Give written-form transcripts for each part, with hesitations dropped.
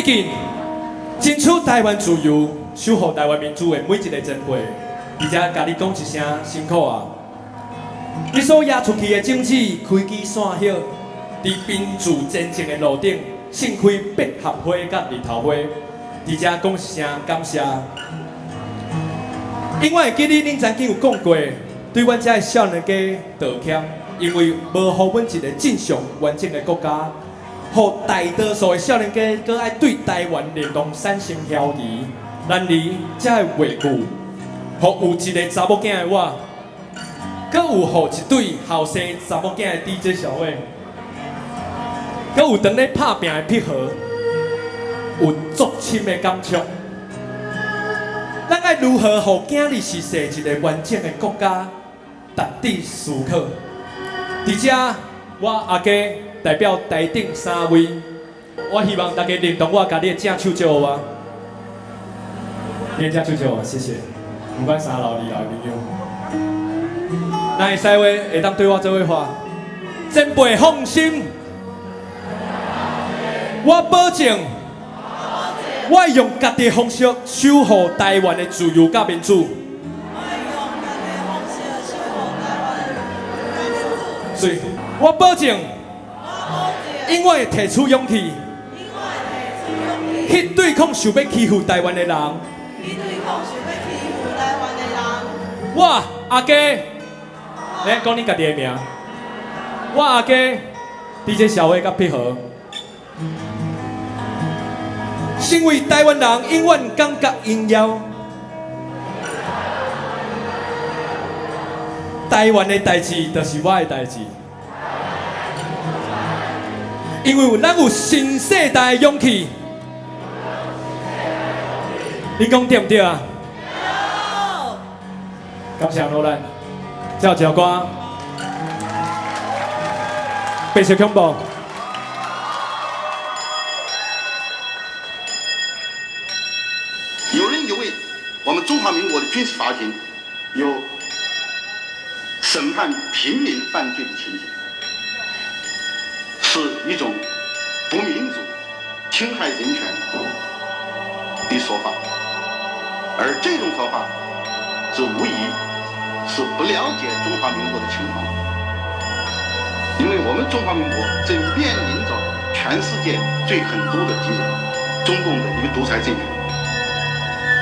近争取台湾自由、守护台湾民主的每一个前辈，而且甲你讲一声辛苦啊！你所押出去的种子开枝散叶，伫民主真正的路顶盛开百合花甲日头花，而且讲一声感谢。因为记得恁曾经有讲过，对阮这少年家道歉，因为无互阮一个正常完整的国家。互大多数的少年家，搁爱对台湾联动产生遐疑，然而才会维护，互有一个查某囝的我，搁有互一对后生查某囝的 DJ 小伟，搁有当咧拍拼的配合，有足深的感触。咱爱如何互囝儿实现一个完整的国家，值得思考。而且，我阿家。代表台顶3位，我希望大家认同我家己的正手招我。你的正手招我，谢谢。不管3老2老的朋友，那会使话会当对我做伙话，前辈放心，我保证，我会用家己的方式守护台湾的自由甲民主。所以，我保证。因为提出勇气，去对抗想要欺负台湾的人。我阿家，来讲你家己的名。我阿家DJ 小伟甲配合，身为台湾人，永远感觉荣耀。台湾的代志，就是我的代志。因为咱有新世代的勇气，你讲对不对啊？感谢罗兰，这首歌白色恐怖。有人以为我们中华民国的军事法庭有审判平民犯罪的情形。是一种不民主、侵害人权的说法，而这种说法是无疑是不了解中华民国的情况，因为我们中华民国正面临着全世界最狠毒的敌人——中共的一个独裁政权。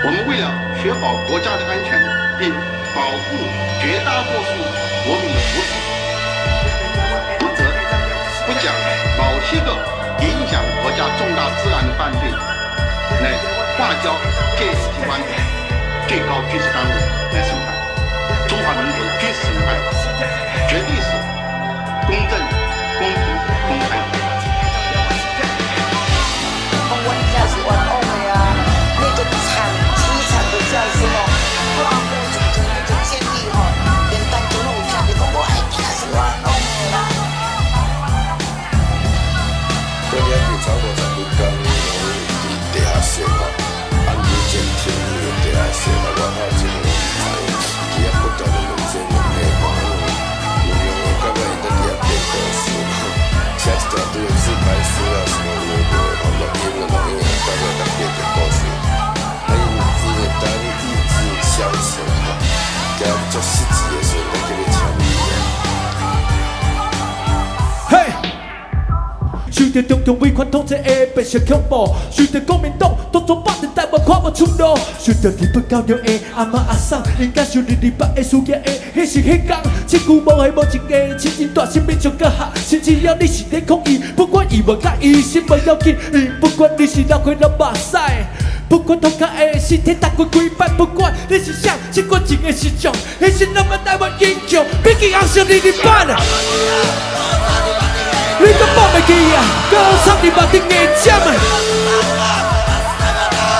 我们为了确保国家的安全，并保护绝大多数国民的福祉，不将某些个影响国家重大治安的犯罪来划交戒指机关最高军事单位来审判。中华民国的军事审判绝对是公正、公平、公开。我家是玩欧美啊，那个凄惨的叫声哦，哇，我整个那个监狱哦，连当总统下的公我爱家是玩欧美啦。我了解超过10日间，伫地下室嘛，安全监听伊的地下室嘛，外口一个伊也不断的用这种内容，用的感觉因在底下编故事，写一大堆的自拍书啊，什么有的录音啊，感觉在编一个故事，因为当意志消沉嘛，加做实际的时候，在这里参与。想着中共威权统治的白色恐怖，想着国民党当作百年台湾看无出路，想着日本教育的阿妈阿桑，人家想日北的事业的，迄是迄天，千句无话无一个，亲情大心民众搁下，甚至要你是咧抗议，不管伊无甲伊心无要紧，不管你是老血老目屎。不管头壳的身体打过几摆，不管你是啥，只管一个是种，迄是咱们台湾英雄，毕竟红色你的版啊！你都放袂记啊，搁插你目顶的针啊！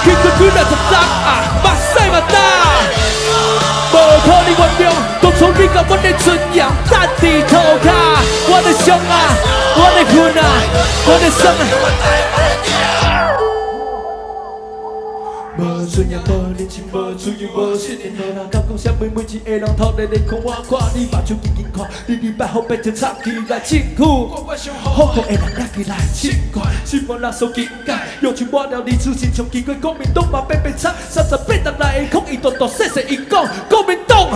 去过几若10张啊，目屎嘛打，无可能原谅，当初你甲阮的尊严搭伫涂骹，我的伤啊，我的恨啊，我的伤啊！无尊严，无热情，无自由，无信念，无人敢讲啥物，每一个人头日日看我看你，目睭紧紧看，你百好变成插起来辛苦。好过的人拿起来请看，新闻垃圾警戒，用尽满了历史真相，经过国民党嘛变变惨，38人来的抗议，大大细细伊讲国民党。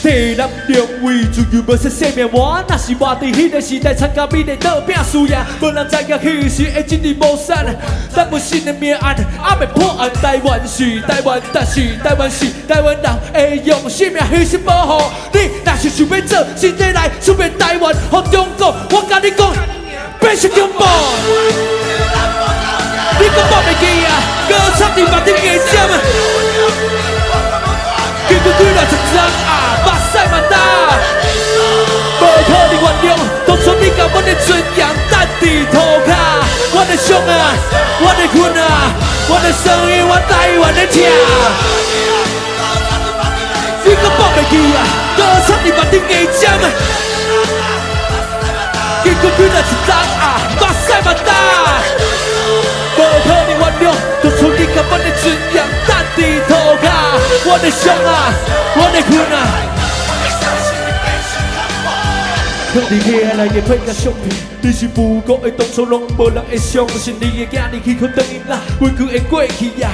替咱认为自由无说生命活，若是活伫迄个时代参加美丽倒拼事业，无人知影迄时的真理无散。咱本身的命案还未破案，台湾是台湾，但是台湾是台湾人会用生命牺牲保护。你若是想要做身体来出卖台湾，互中国，我甲你讲，变成恐怖。你讲忘袂记啊？歌唱伫目顶的针，经过几若10张啊，目屎嘛干，无可能原谅。当初你甲阮的尊严搭伫涂骹，阮的伤啊，阮的困啊，阮的生意，阮台湾的疼。你讲忘袂记啊？歌唱伫目顶的针，经过几若10张啊，目屎嘛干。无可能原谅，当初你甲阮的尊严搭伫涂骹，阮的伤啊，阮的困啊。看你起来的配甲相片，你是不过的当初拢无人会相信你的囝儿去靠等因啦，委屈的过去呀。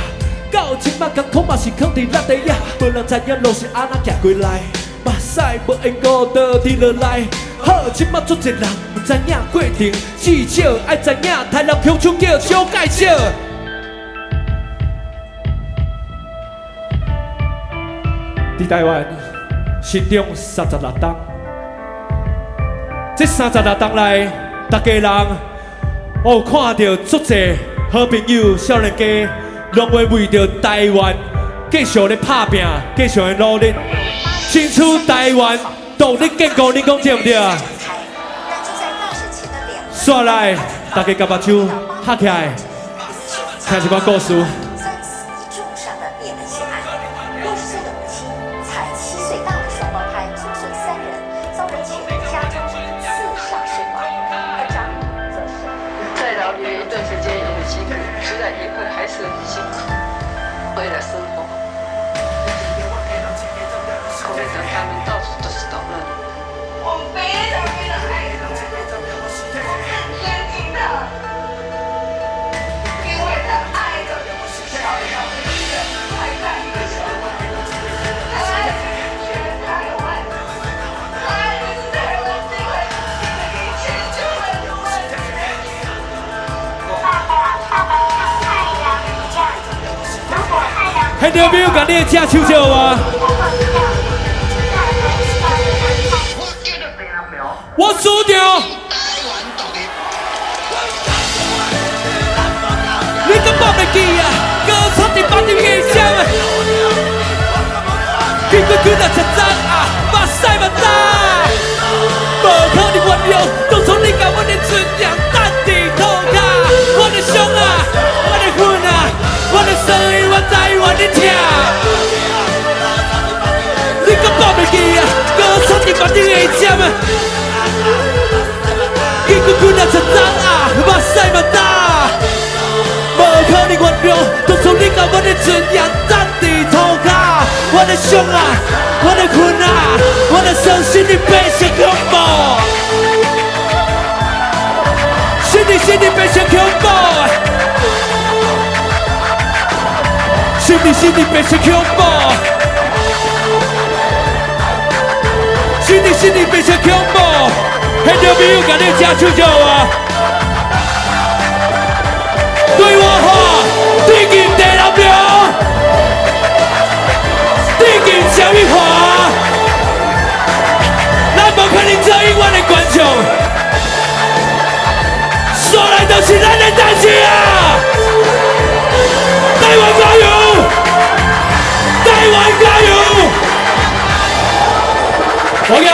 到即摆艰苦嘛是扛伫落地呀，无人知影路是安怎行过来，目屎无缘故倒滴落来。好，即摆足侪人不知影过程，至少爱知影台南乡村叫小介绍。伫台湾新中36党，这36党内，大家人有看到足侪好朋友、少年家，拢会为着台湾继续咧打拼，继续咧努力，争取台湾独立建国。你讲对不对？刷来，大家甲目睭合起来，听一段故事。在死一柱上的灭门血案，60岁的母亲才7岁大的双胞胎祖孙3人，遭人潜入家中刺杀身亡，而丈夫则是在牢里一段时间也很辛苦，实在也会还是很辛苦。回来生活，国民党他们到处都是捣乱。我非常非常爱他，我很尊敬他，因为他爱的小小的一个才干一个小孩，他爱的是全台湾，他爱的是台湾这个全球的台湾。很多朋友甲你的车手笑啊！我输掉。你敢忘袂记啊？歌唱伫目顶的针，经过几若10张啊，目屎嘛干，无可能原谅。当初你甲阮的尊严搭伫涂骹，我的伤啊，我的恨啊，我的生意，我台湾的疼。你敢忘袂记啊？歌唱伫目顶的针，经过几若10张啊，目屎嘛干。无可能原谅，当初你甲阮的尊严搭伫涂骹，我的伤啊，我的困啊，我的伤心你变成恐怖，心里变成恐怖，心里变成恐怖，心里变成恐怖，很多朋友甲你吃手脚啊！对我好，对金地南庙，对金什么话？咱无可能做永远的观众，说来就是咱的代志啊！台湾加油！台湾加油！OK。